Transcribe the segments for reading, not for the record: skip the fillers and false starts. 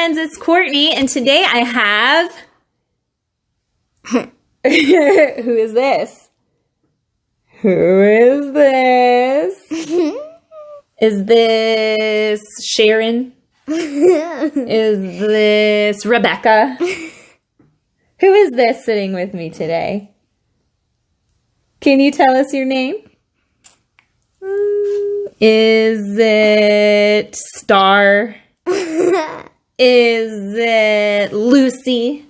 friends, it's Courtney, and today I have... Who is this? Who is this? Is this Sharon? Is this Rebecca? Who is this sitting with me today? Can you tell us your name? Is it Star? Is it Lucy?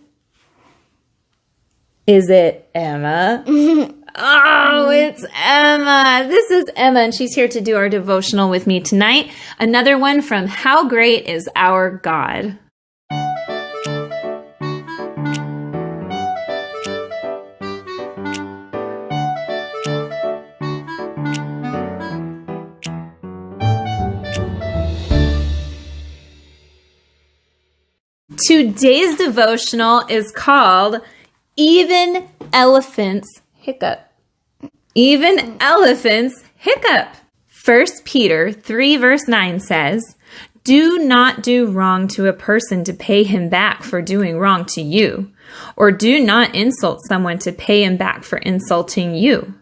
Is it Emma? Oh, it's Emma. This is Emma, and she's here to do our devotional with me tonight. Another one from How Great is Our God. Today's devotional is called Even Elephants Hiccup. Even elephants hiccup. 1 Peter 3 verse 9 says, "Do not do wrong to a person to pay him back for doing wrong to you, or do not insult someone to pay him back for insulting you.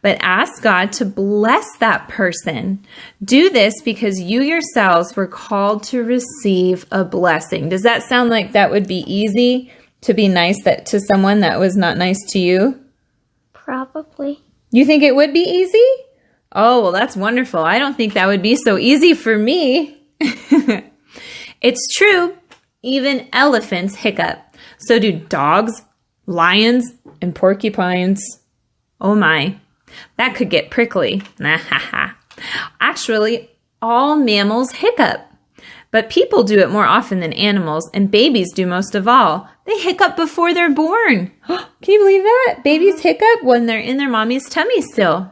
But ask God to bless that person. Do this because you yourselves were called to receive a blessing." Does that sound like that would be easy to be nice to someone that was not nice to you? Probably. You think it would be easy? Oh, well, that's wonderful. I don't think that would be so easy for me. It's true. Even elephants hiccup. So do dogs, lions, and porcupines. Oh my. That could get prickly. Actually, all mammals hiccup. But people do it more often than animals, and babies do most of all. They hiccup before they're born. Can you believe that? Babies hiccup when they're in their mommy's tummy still.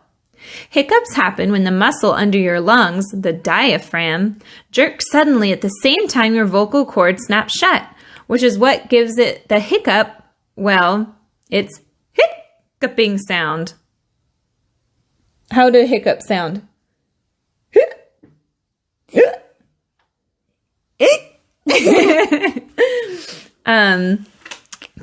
Hiccups happen when the muscle under your lungs, the diaphragm, jerks suddenly at the same time your vocal cord snaps shut, which is what gives it the hiccup, well, it's hiccuping sound. How do hiccups sound?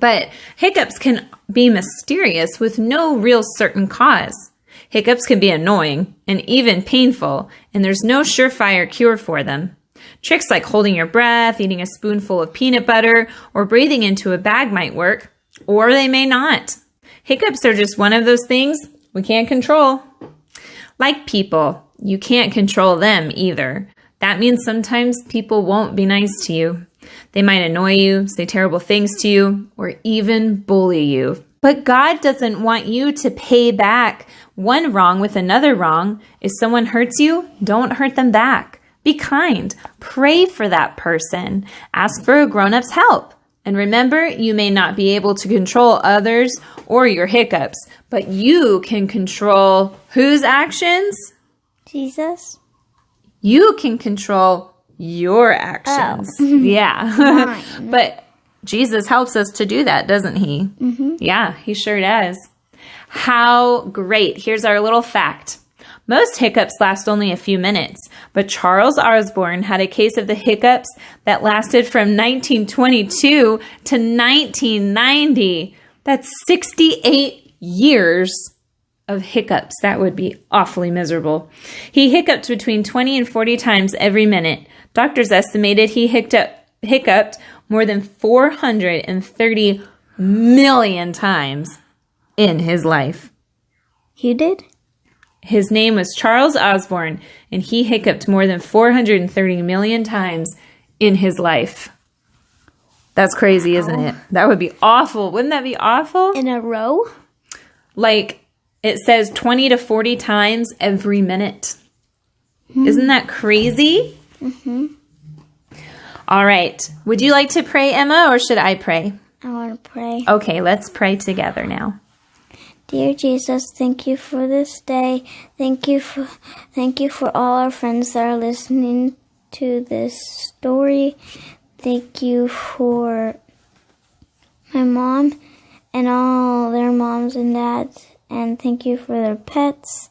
But hiccups can be mysterious with no real certain cause. Hiccups can be annoying and even painful, and there's no surefire cure for them. Tricks like holding your breath, eating a spoonful of peanut butter, or breathing into a bag might work, or they may not. Hiccups are just one of those things we can't control. Like people, you can't control them either. That means sometimes people won't be nice to you. They might annoy you, say terrible things to you, or even bully you. But God doesn't want you to pay back one wrong with another wrong. If someone hurts you, don't hurt them back. Be kind. Pray for that person. Ask for a grown-up's help. And remember, you may not be able to control others or your hiccups, but you can control whose actions? Jesus. You can control your actions. Oh. Yeah. But Jesus helps us to do that, doesn't he? Mm-hmm. Yeah, he sure does. How great. Here's our little fact. Most hiccups last only a few minutes, but Charles Osborne had a case of the hiccups that lasted from 1922 to 1990. That's 68 years of hiccups. That would be awfully miserable. He hiccuped between 20 and 40 times every minute. Doctors estimated he hiccuped more than 430 million times in his life. You did? His name was Charles Osborne, and he hiccuped more than 430 million times in his life. That's crazy, isn't it? That would be awful. Wouldn't that be awful? In a row? Like, it says 20 to 40 times every minute. Isn't that crazy? Mm-hmm. All right. Would you like to pray, Emma, or should I pray? I want to pray. Okay, let's pray together now. Dear Jesus, thank you for this day. Thank you for all our friends that are listening to this story. Thank you for my mom and all their moms and dads. And thank you for their pets.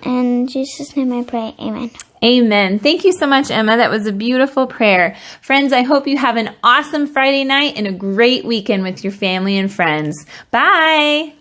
And in Jesus' name I pray. Amen. Amen. Thank you so much, Emma. That was a beautiful prayer. Friends, I hope you have an awesome Friday night and a great weekend with your family and friends. Bye.